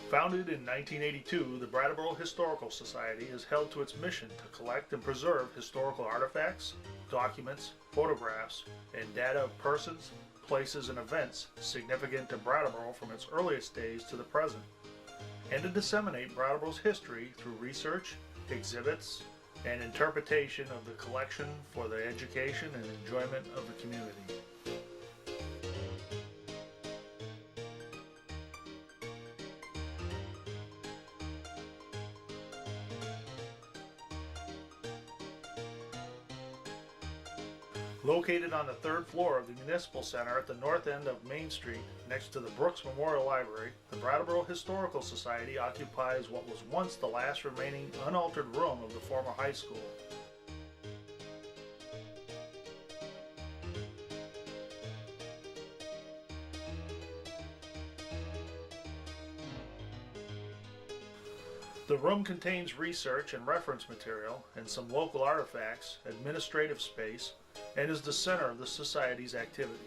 Founded in 1982, the Brattleboro Historical Society is held to its mission to collect and preserve historical artifacts, documents, photographs, and data of persons, places, and events significant to Brattleboro from its earliest days to the present, and to disseminate Brattleboro's history through research, exhibits, and interpretation of the collection for the education and enjoyment of the community. Located on the third floor of the Municipal Center at the north end of Main Street, next to the Brooks Memorial Library, the Brattleboro Historical Society occupies what was once the last remaining unaltered room of the former high school. The room contains research and reference material and some local artifacts, administrative space, and is the center of the Society's activity.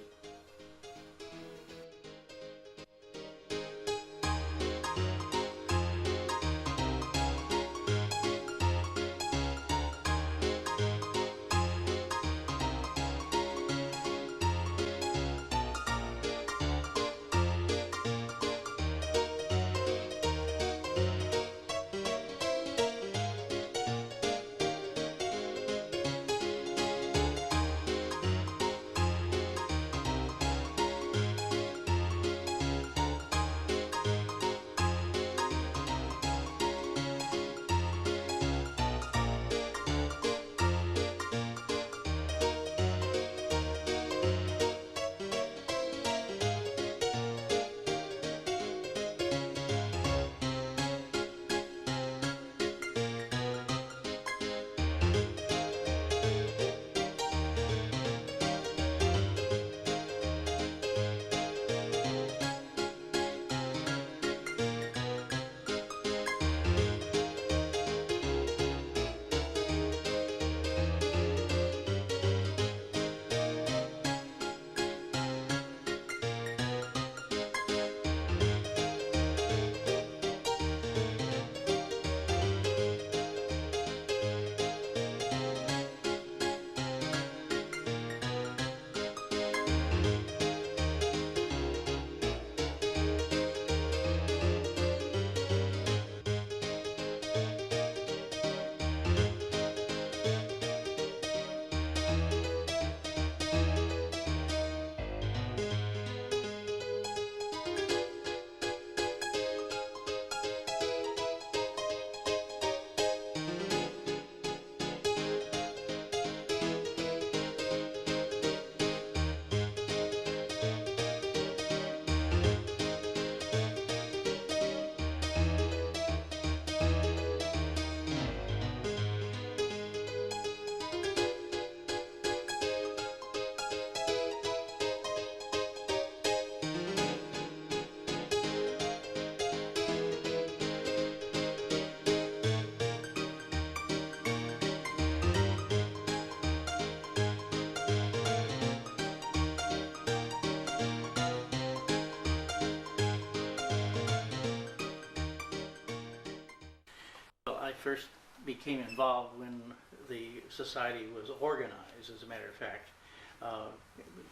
I first became involved when the society was organized, as a matter of fact,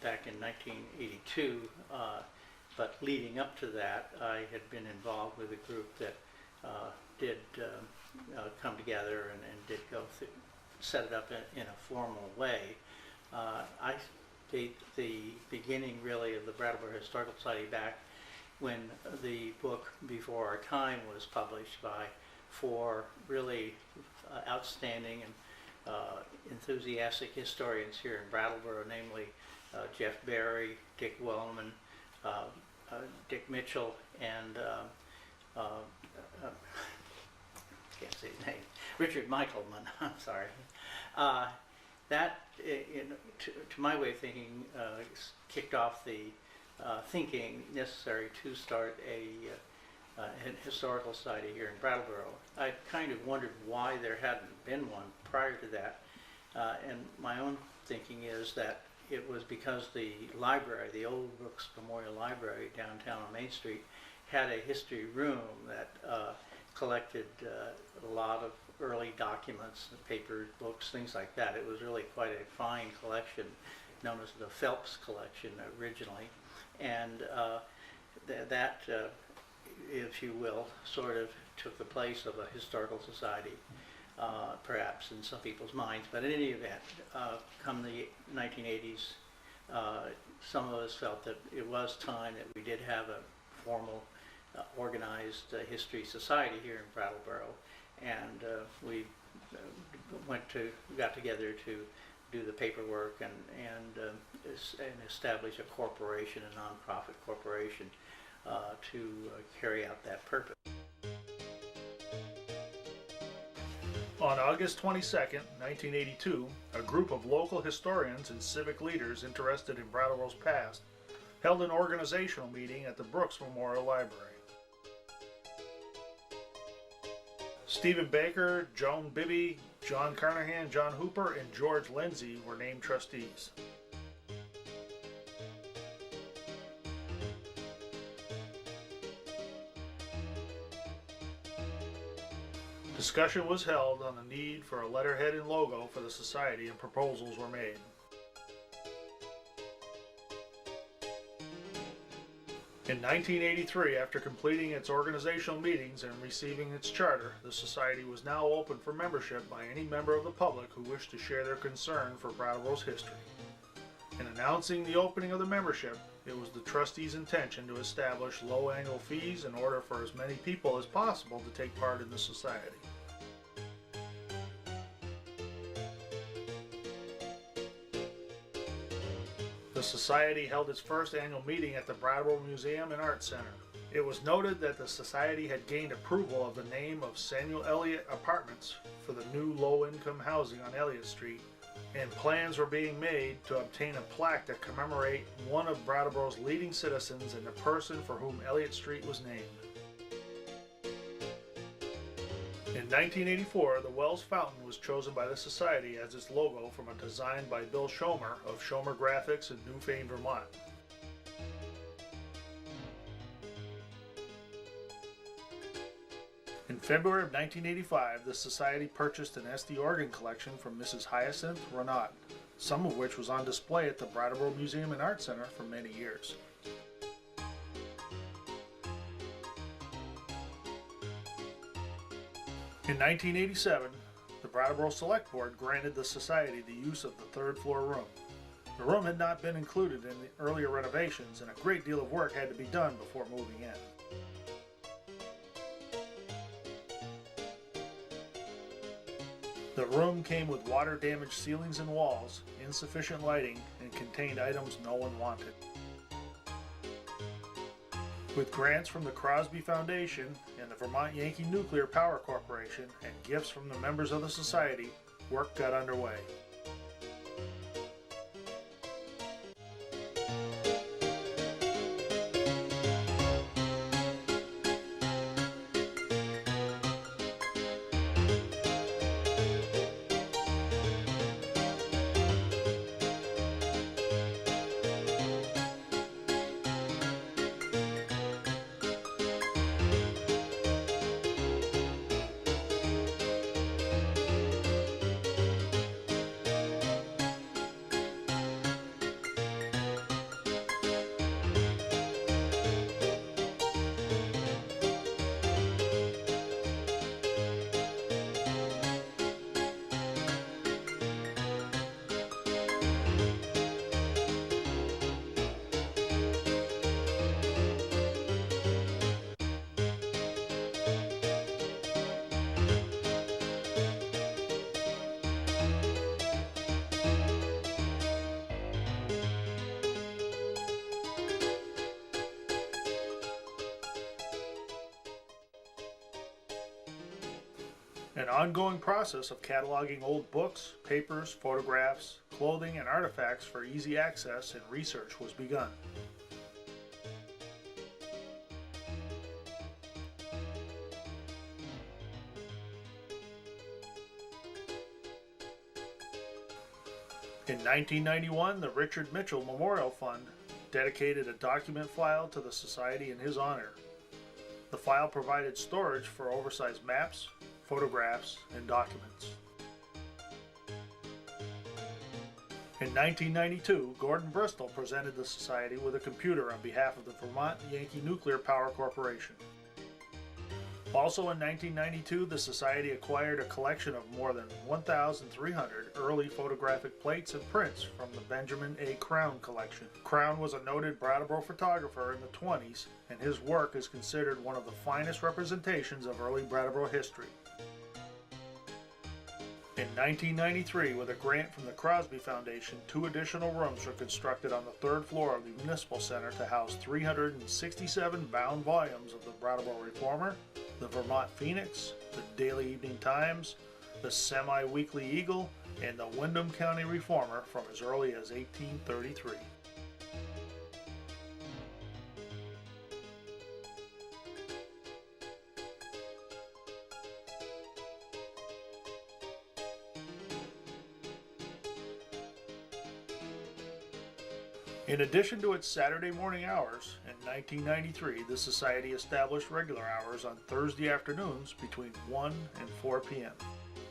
back in 1982. But leading up to that, I had been involved with a group that did come together and did go through, set it up in a formal way. I date the beginning really of the Brattleboro Historical Society back when the book Before Our Time was published by four really outstanding and enthusiastic historians here in Brattleboro, namely Jeff Barry, Dick Wellman, Dick Mitchell, and can't say his name, Richard Michelman. I'm sorry. That, to my way of thinking, kicked off the thinking necessary to start an historical society here in Brattleboro. I kind of wondered why there hadn't been one prior to that, and my own thinking is that it was because the library, the old Brooks Memorial Library downtown on Main Street, had a history room that collected a lot of early documents, papers, books, things like that. It was really quite a fine collection, known as the Phelps collection originally, and that, if you will, sort of took the place of a historical society, perhaps in some people's minds. But in any event, come the 1980s, some of us felt that it was time that we did have a formal, organized history society here in Brattleboro, and we got together to do the paperwork and establish a corporation, a nonprofit corporation, to carry out that purpose. On August 22nd, 1982, a group of local historians and civic leaders interested in Brattleboro's past held an organizational meeting at the Brooks Memorial Library. Stephen Baker, Joan Bibby, John Carnahan, John Hooper, and George Lindsay were named trustees. Discussion was held on the need for a letterhead and logo for the society, and proposals were made. In 1983, after completing its organizational meetings and receiving its charter, the society was now open for membership by any member of the public who wished to share their concern for Brattleboro's history. In announcing the opening of the membership, it was the trustees' intention to establish low annual fees in order for as many people as possible to take part in the society. The society held its first annual meeting at the Brattleboro Museum and Art Center. It was noted that the society had gained approval of the name of Samuel Eliot Apartments for the new low-income housing on Eliot Street, and plans were being made to obtain a plaque to commemorate one of Brattleboro's leading citizens and the person for whom Eliot Street was named. In 1984, the Wells Fountain was chosen by the Society as its logo from a design by Bill Schomer of Schomer Graphics in Newfane, Vermont. In February of 1985, the Society purchased an SD organ collection from Mrs. Hyacinth Renaud, some of which was on display at the Brattleboro Museum and Art Center for many years. In 1987, the Brattleboro Select Board granted the Society the use of the third-floor room. The room had not been included in the earlier renovations, and a great deal of work had to be done before moving in. The room came with water-damaged ceilings and walls, insufficient lighting, and contained items no one wanted. With grants from the Crosby Foundation and the Vermont Yankee Nuclear Power Corporation and gifts from the members of the Society, work got underway. An ongoing process of cataloging old books, papers, photographs, clothing, and artifacts for easy access and research was begun. In 1991, the Richard Mitchell Memorial Fund dedicated a document file to the Society in his honor. The file provided storage for oversized maps, photographs, and documents. In 1992, Gordon Bristol presented the Society with a computer on behalf of the Vermont Yankee Nuclear Power Corporation. Also in 1992, the Society acquired a collection of more than 1,300 early photographic plates and prints from the Benjamin A. Crown collection. Crown was a noted Brattleboro photographer in the 20s, and his work is considered one of the finest representations of early Brattleboro history. In 1993, with a grant from the Crosby Foundation, 2 additional rooms were constructed on the 3rd floor of the Municipal Center to house 367 bound volumes of the Brattleboro Reformer, the Vermont Phoenix, the Daily Evening Times, the Semi-Weekly Eagle, and the Windham County Reformer from as early as 1833. In addition to its Saturday morning hours, in 1993 the Society established regular hours on Thursday afternoons between 1 and 4 p.m.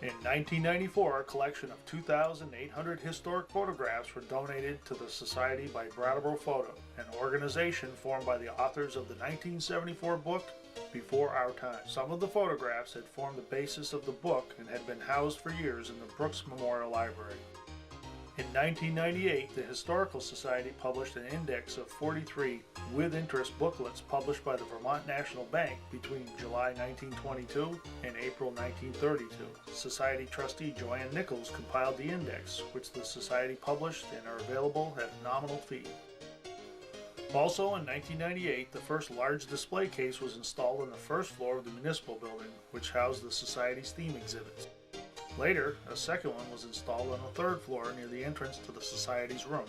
In 1994, a collection of 2,800 historic photographs were donated to the Society by Brattleboro Photo, an organization formed by the authors of the 1974 book Before Our Time. Some of the photographs had formed the basis of the book and had been housed for years in the Brooks Memorial Library. In 1998, the Historical Society published an index of 43 with interest booklets published by the Vermont National Bank between July 1922 and April 1932. Society trustee Joanne Nichols compiled the index, which the Society published and are available at a nominal fee. Also in 1998, the first large display case was installed on the 1st floor of the Municipal Building, which housed the Society's theme exhibits. Later, a second one was installed on the 3rd floor near the entrance to the Society's room.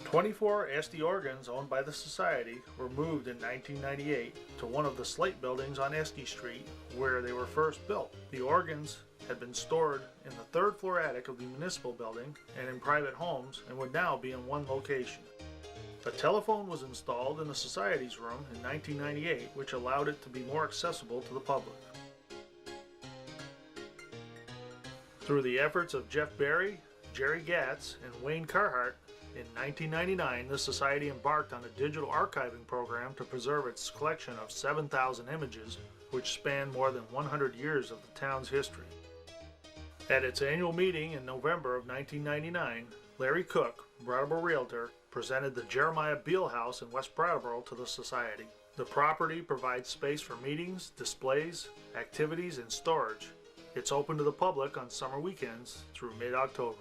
24 Esty organs owned by the Society were moved in 1998 to one of the slate buildings on Esty Street, where they were first built. The organs had been stored in the 3rd floor attic of the Municipal Building and in private homes and would now be in one location. A telephone was installed in the Society's room in 1998, which allowed it to be more accessible to the public. Through the efforts of Jeff Berry, Jerry Gatz, and Wayne Carhart, in 1999 the Society embarked on a digital archiving program to preserve its collection of 7,000 images, which span more than 100 years of the town's history. At its annual meeting in November of 1999, Larry Cook, Brattleboro Realtor, presented the Jeremiah Beale House in West Brattleboro to the Society. The property provides space for meetings, displays, activities, and storage. It's open to the public on summer weekends through mid-October.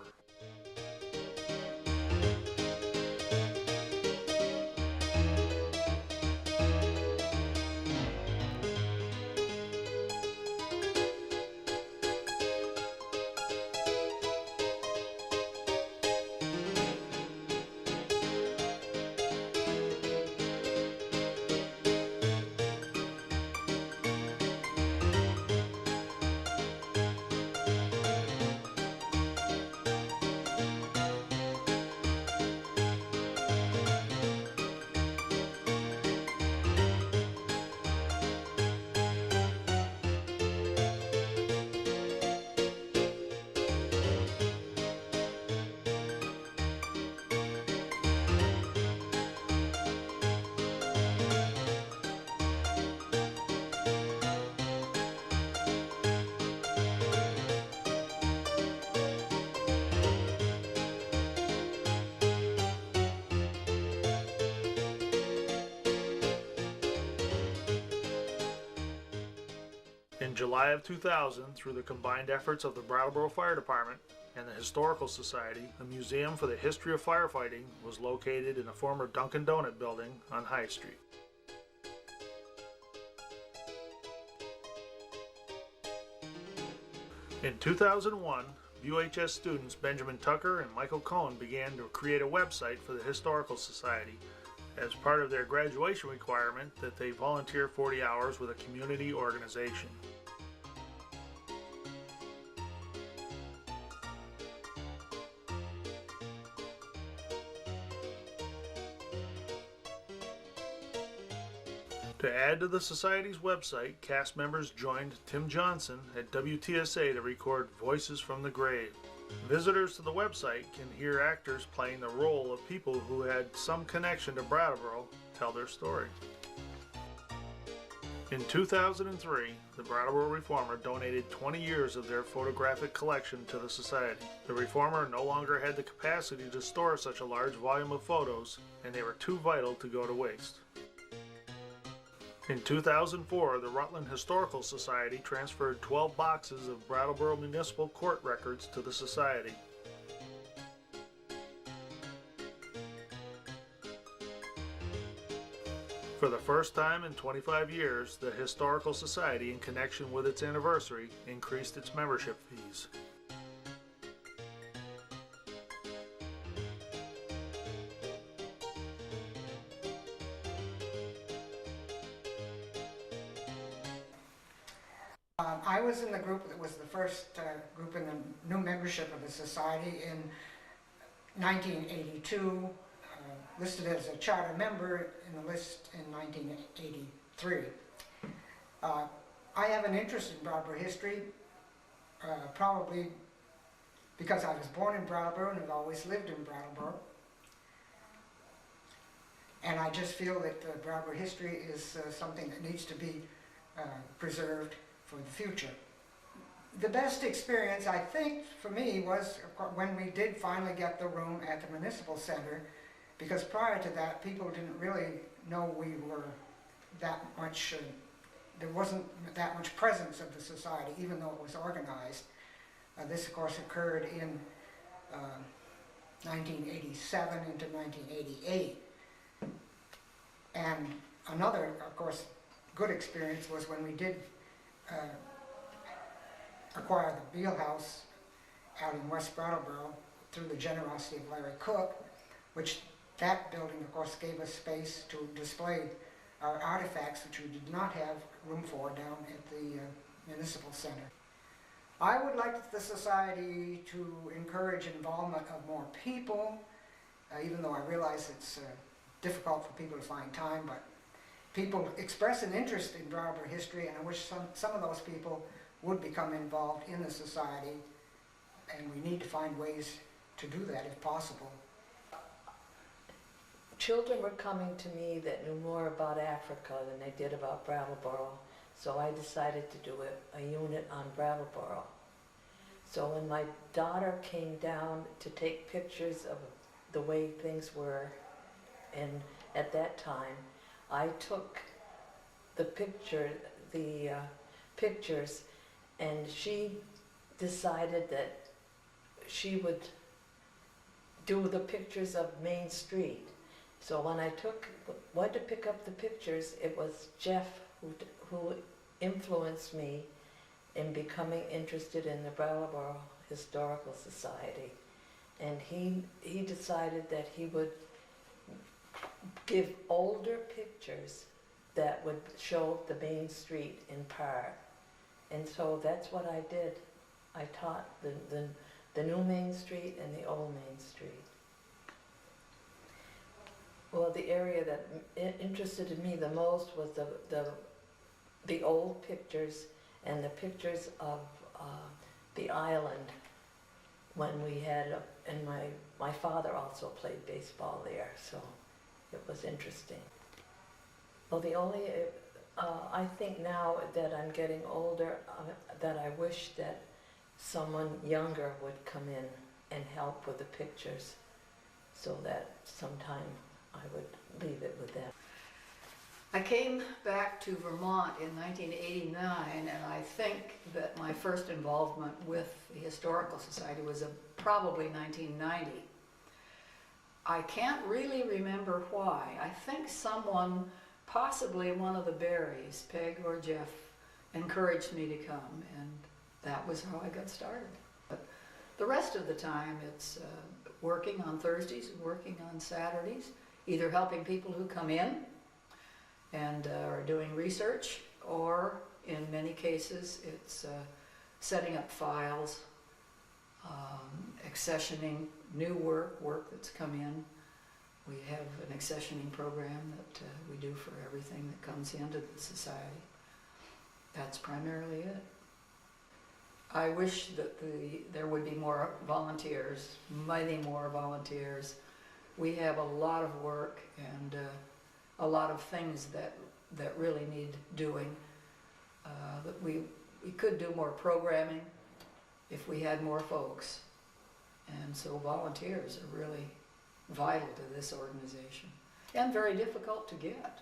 In July of 2000, through the combined efforts of the Brattleboro Fire Department and the Historical Society, a museum for the history of firefighting was located in a former Dunkin' Donut building on High Street. In 2001, BHS students Benjamin Tucker and Michael Cohn began to create a website for the Historical Society as part of their graduation requirement that they volunteer 40 hours with a community organization. To add to the Society's website, cast members joined Tim Johnson at WTSA to record Voices from the Grave. Visitors to the website can hear actors playing the role of people who had some connection to Brattleboro tell their story. In 2003, the Brattleboro Reformer donated 20 years of their photographic collection to the Society. The Reformer no longer had the capacity to store such a large volume of photos, and they were too vital to go to waste. In 2004, the Rutland Historical Society transferred 12 boxes of Brattleboro Municipal Court records to the Society. For the first time in 25 years, the Historical Society, in connection with its anniversary, increased its membership fees. I was in the group that was the first group in the new membership of the Society in 1982, listed as a charter member in the list in 1983. I have an interest in Brattleboro history, probably because I was born in Brattleboro and have always lived in Brattleboro. And I just feel that Brattleboro history is something that needs to be preserved for the future. The best experience, I think, for me was when we did finally get the room at the Municipal Center, because prior to that, people didn't really know we were that much, there wasn't that much presence of the Society, even though it was organized. This, of course, occurred in 1987 into 1988. And another, of course, good experience was when we did acquire the Beale House out in West Brattleboro through the generosity of Larry Cook, which that building, of course, gave us space to display our artifacts, which we did not have room for down at the Municipal Center. I would like the Society to encourage involvement of more people, even though I realize it's difficult for people to find time, but people express an interest in Brattleboro history, and I wish some of those people would become involved in the Society, and we need to find ways to do that if possible. Children were coming to me that knew more about Africa than they did about Brattleboro, so I decided to do a unit on Brattleboro. So when my daughter came down to take pictures of the way things were, and at that time, I took the pictures, and she decided that she would do the pictures of Main Street. So when I went to pick up the pictures, it was Jeff who influenced me in becoming interested in the Brattleboro Historical Society. And he decided that he would give older pictures that would show the Main Street in part. And so that's what I did. I taught the new Main Street and the old Main Street. Well, the area that interested me the most was the old pictures and the pictures of the island when we had, and my father also played baseball there, so it was interesting. Well, I think now that I'm getting older, that I wish that someone younger would come in and help with the pictures, so that sometime I would leave it with them. I came back to Vermont in 1989, and I think that my first involvement with the Historical Society was probably 1990. I can't really remember why. I think someone, possibly one of the Berries, Peg or Jeff, encouraged me to come, and that was how I got started. But the rest of the time it's working on Thursdays and working on Saturdays, either helping people who come in and are doing research, or in many cases it's setting up files, accessioning new work that's come in, We have an accessioning program that we do for everything that comes into the society. That's primarily it. I wish that there would be more volunteers, many more volunteers. We have a lot of work and a lot of things that really need doing. That we could do more programming if we had more folks. And so volunteers are really vital to this organization and very difficult to get.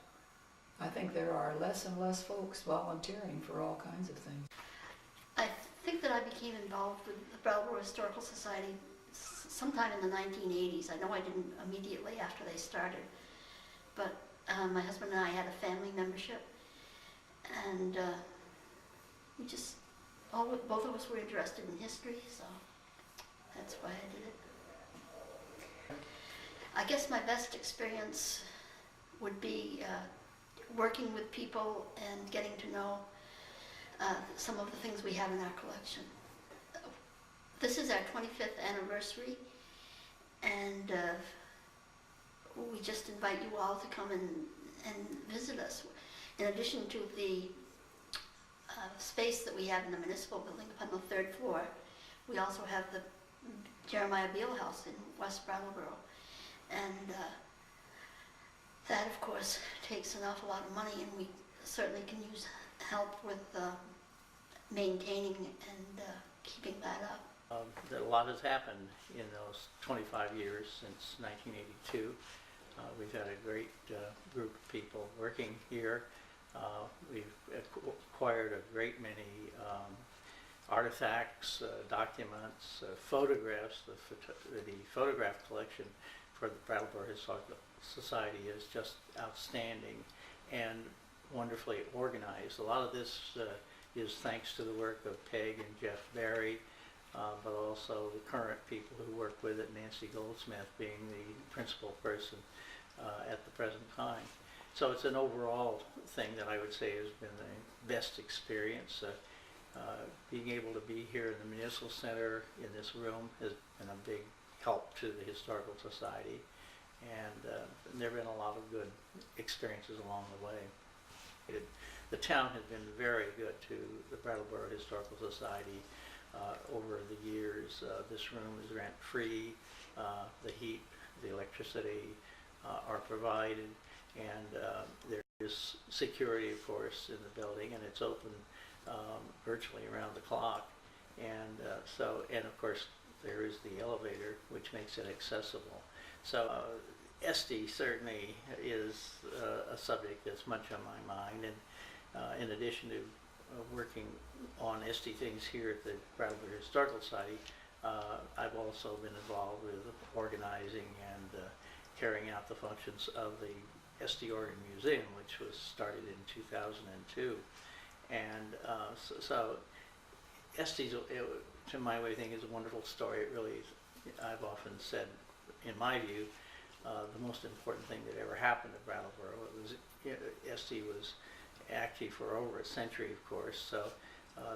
I think there are less and less folks volunteering for all kinds of things. I think that I became involved with the Brattleboro Historical Society sometime in the 1980s. I know I didn't immediately after they started, but my husband and I had a family membership, and we just, both of us were interested in history, so that's why I did it. I guess my best experience would be working with people and getting to know some of the things we have in our collection. This is our 25th anniversary, and we just invite you all to come and visit us. In addition to the space that we have in the municipal building up on the 3rd floor, we also have the Jeremiah Beale House in West Brattleboro, and that of course takes an awful lot of money, and we certainly can use help with maintaining and keeping that up. A lot has happened in those 25 years since 1982. We've had a great group of people working here. We've acquired a great many artifacts, documents, photographs. The photograph collection for the Brattleboro Historical Society is just outstanding and wonderfully organized. A lot of this is thanks to the work of Peg and Jeff Barry, but also the current people who work with it, Nancy Goldsmith being the principal person at the present time. So it's an overall thing that I would say has been the best experience. Being able to be here in the Municipal Center in this room has been a big help to the Historical Society, and there have been a lot of good experiences along the way. The town has been very good to the Brattleboro Historical Society over the years. This room is rent-free. The heat, the electricity are provided, and there is security, of course, in the building, and it's open virtually around the clock. And and of course, there is the elevator, which makes it accessible. So Esty certainly is a subject that's much on my mind, and in addition to working on Esty things here at the Brattleboro Historical Society, I've also been involved with organizing and carrying out the functions of the Esty Organ Museum, which was started in 2002. And so Esty's, to my way of thinking, is a wonderful story. It really is. I've often said, in my view, the most important thing that ever happened to Brattleboro. Esty was active for over a century, of course, so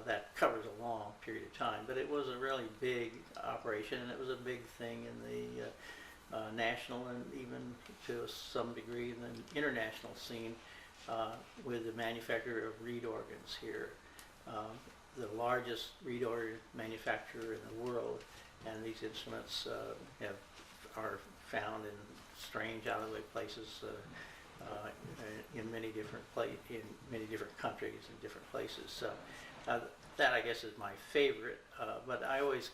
that covers a long period of time. But it was a really big operation, and it was a big thing in the national and even to some degree in the international scene with the manufacture of reed organs here. The largest reed organ manufacturer in the world, and these instruments are found in strange, out-of-the-way places in many different countries and different places. So that, I guess, is my favorite. But I always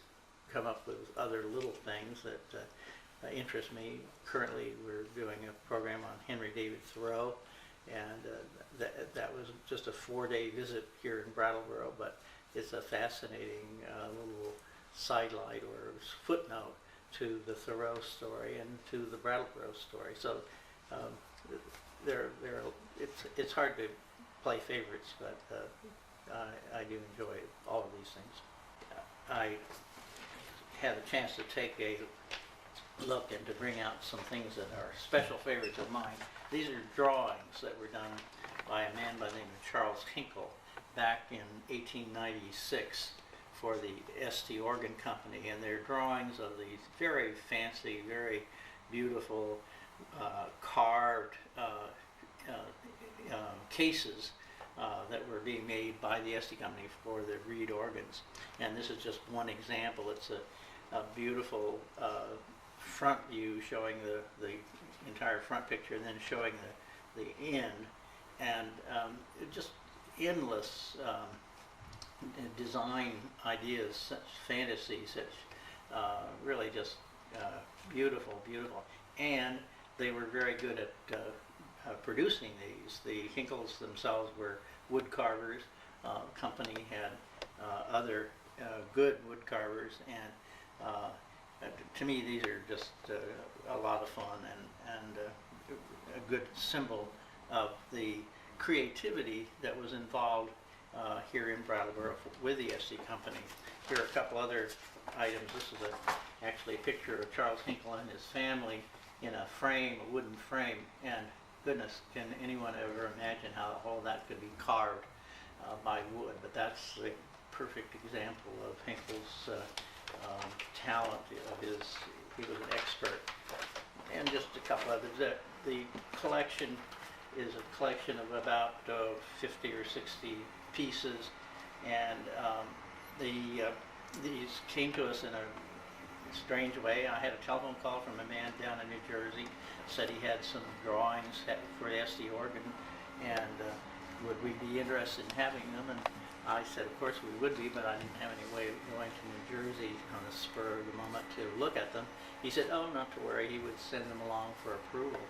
come up with other little things that interest me. Currently, we're doing a program on Henry David Thoreau, and that was just a 4-day visit here in Brattleboro, but it's a fascinating little sidelight or footnote to the Thoreau story and to the Brattleboro story. So it's hard to play favorites, but I do enjoy all of these things. I had a chance to take a look and to bring out some things that are special favorites of mine. These are drawings that were done by a man by the name of Charles Hinkle back in 1896 for the Esty Organ Company, and they're drawings of these very fancy, very beautiful carved cases that were being made by the Esty Company for the reed organs. And this is just one example. It's a beautiful front view showing the entire front picture and then showing the end. And just endless design ideas, such fantasy, such really just beautiful, beautiful. And they were very good at producing these. The Hinkles themselves were wood carvers. Company had other good wood carvers, and to me these are just a lot of fun and a good symbol of the creativity that was involved here in Brattleboro with the Esty Company. Here are a couple other items. This is actually a picture of Charles Hinkle and his family in a frame, a wooden frame, and goodness, can anyone ever imagine how all that could be carved by wood? But that's the perfect example of Hinkle's talent. He was an expert. And just a couple others. The collection is a collection of about 50 or 60 pieces, and these came to us in a strange way. I had a telephone call from a man down in New Jersey, said he had some drawings for the Esty organ, and would we be interested in having them? And I said, of course we would be, but I didn't have any way of going to New Jersey on the spur of the moment to look at them. He said, oh, not to worry, he would send them along for approval.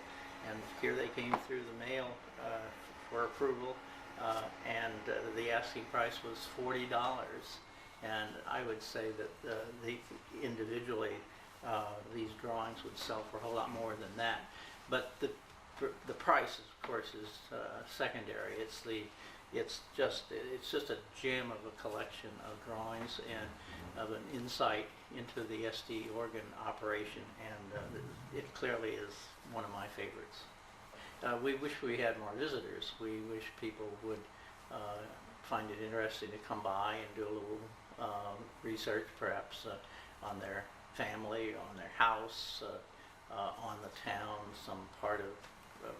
And here they came through the mail for approval, and the asking price was $40. And I would say that individually these drawings would sell for a whole lot more than that. But the price, of course, is secondary. It's just a gem of a collection of drawings and of an insight into the Esty organ operation, and it clearly is one of my favorites. We wish we had more visitors. We wish people would find it interesting to come by and do a little research, perhaps on their family, on their house, on the town, some part of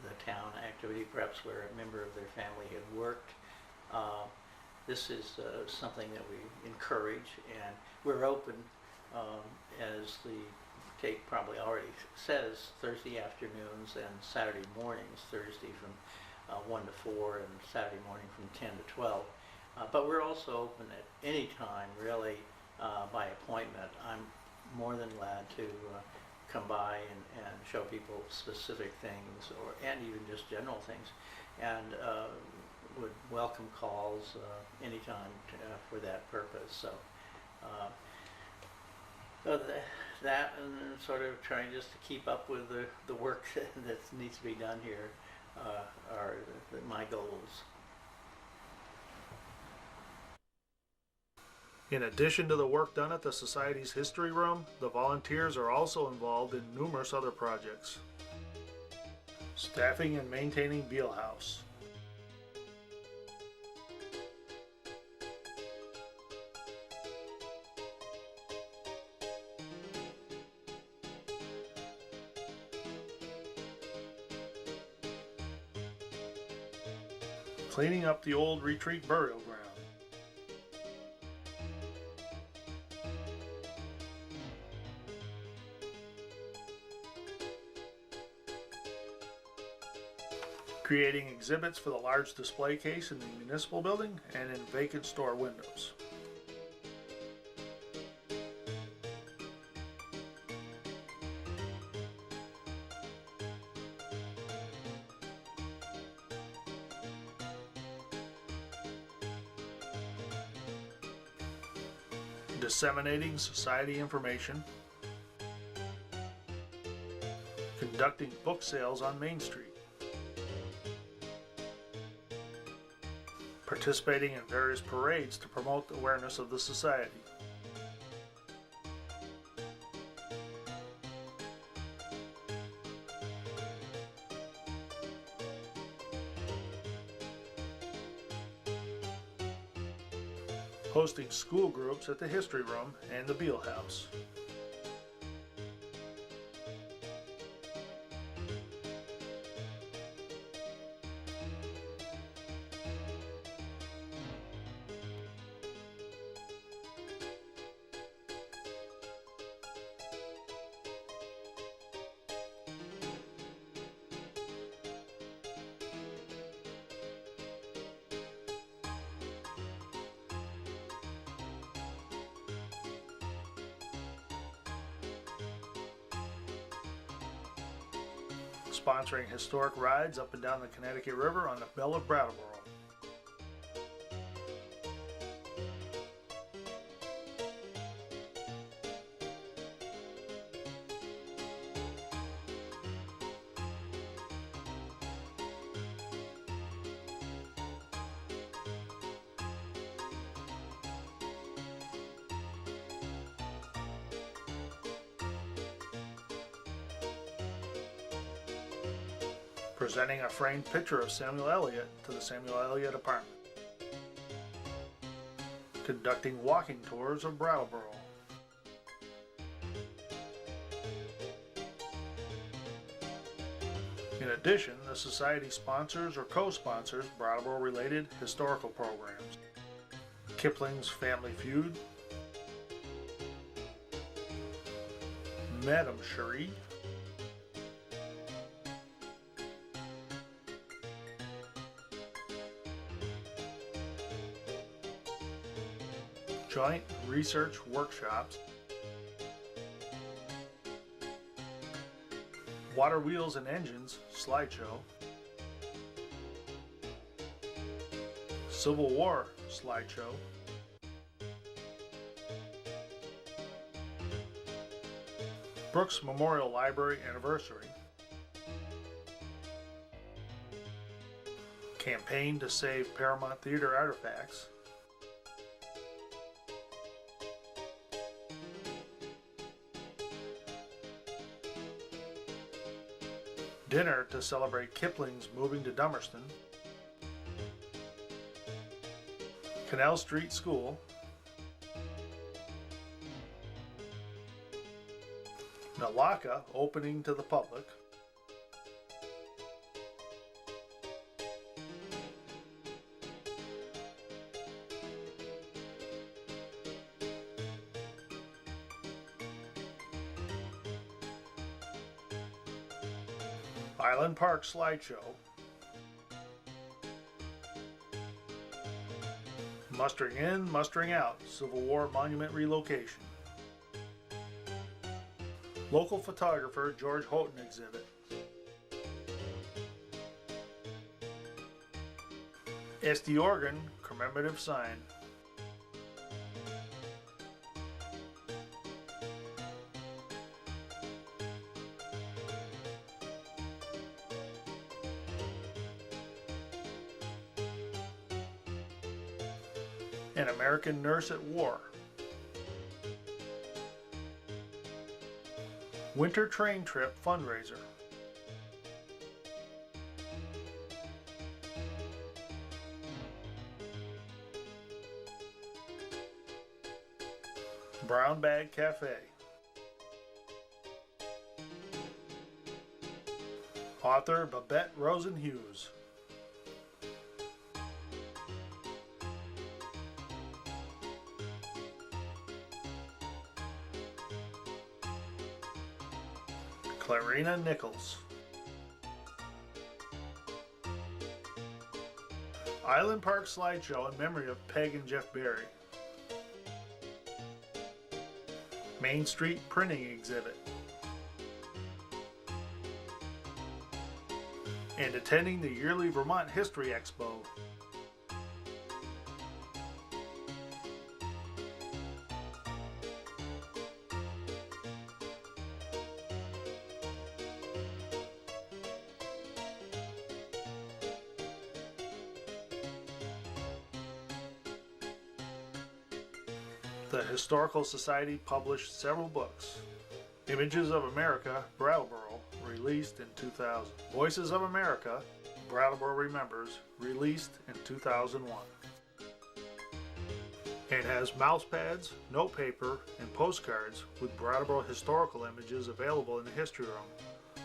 the town activity, perhaps where a member of their family had worked. This is something that we encourage, and we're open, as the tape probably already says, Thursday afternoons and Saturday mornings, Thursday from 1 to 4 and Saturday morning from 10 to 12. But we're also open at any time, really, by appointment. I'm more than glad to come by and show people specific things, and even just general things, and would welcome calls anytime for that purpose. So that and sort of trying just to keep up with the work that needs to be done here are my goals. In addition to the work done at the Society's History Room, the volunteers are also involved in numerous other projects. Staffing and maintaining Beal House. Cleaning up the old retreat burial ground. Creating exhibits for the large display case in the municipal building and in vacant store windows. Disseminating society information. Conducting book sales on Main Street. Participating in various parades to promote awareness of the Society. Hosting school groups at the History Room and the Beal House. sponsoring historic rides up and down the Connecticut River on the Belle of Brattleboro. Presenting a framed picture of Samuel Eliot to the Samuel Eliot Apartment. Conducting walking tours of Brattleboro. In addition, the Society sponsors or co-sponsors Brattleboro-related historical programs. Kipling's Family Feud, Madame Cherie, joint research workshops, Water Wheels and Engines slideshow, Civil War slideshow, Brooks Memorial Library anniversary, campaign to save Paramount Theater artifacts, dinner to celebrate Kipling's moving to Dummerston, Canal Street School, Nalaka opening to the public, Island Park slideshow, mustering in, mustering out, Civil War monument relocation, local photographer George Houghton exhibit, SD organ commemorative sign, An American Nurse at War, Winter Train Trip fundraiser, Brown Bag Cafe, author Babette Rosen Hughes, Clarina Nichols, Island Park slideshow in memory of Peg and Jeff Barry, Main Street printing exhibit, and attending the yearly Vermont History Expo. The Historical Society published several books. Images of America, Brattleboro, released in 2000. Voices of America, Brattleboro Remembers, released in 2001. It has mouse pads, note paper, and postcards with Brattleboro historical images available in the history room,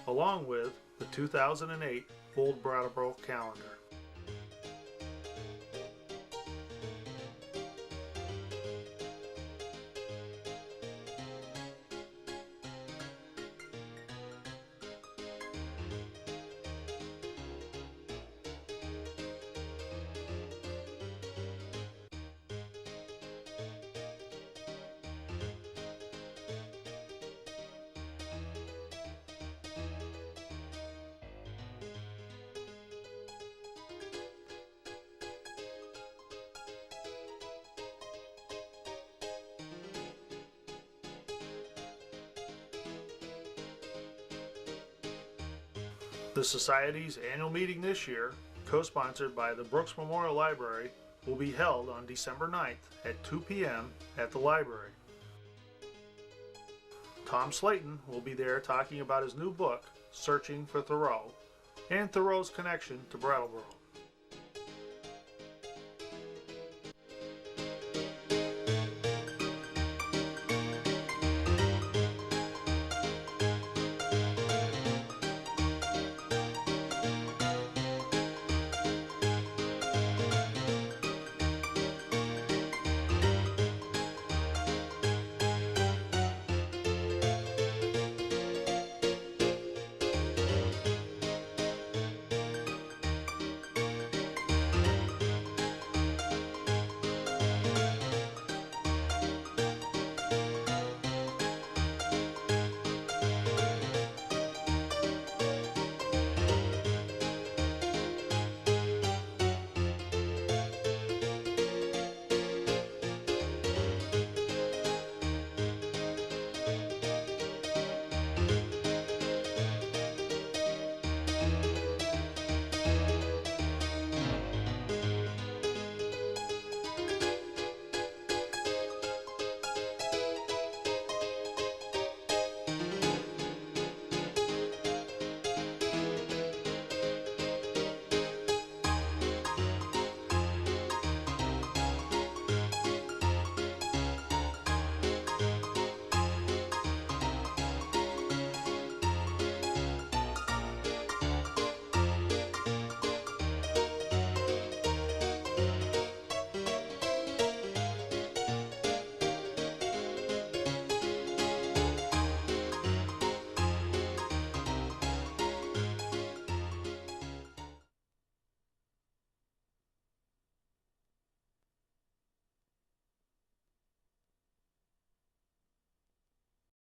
along with the 2008 Old Brattleboro calendar. The Society's annual meeting this year, co-sponsored by the Brooks Memorial Library, will be held on December 9th at 2 p.m. at the library. Tom Slayton will be there talking about his new book, Searching for Thoreau, and Thoreau's connection to Brattleboro.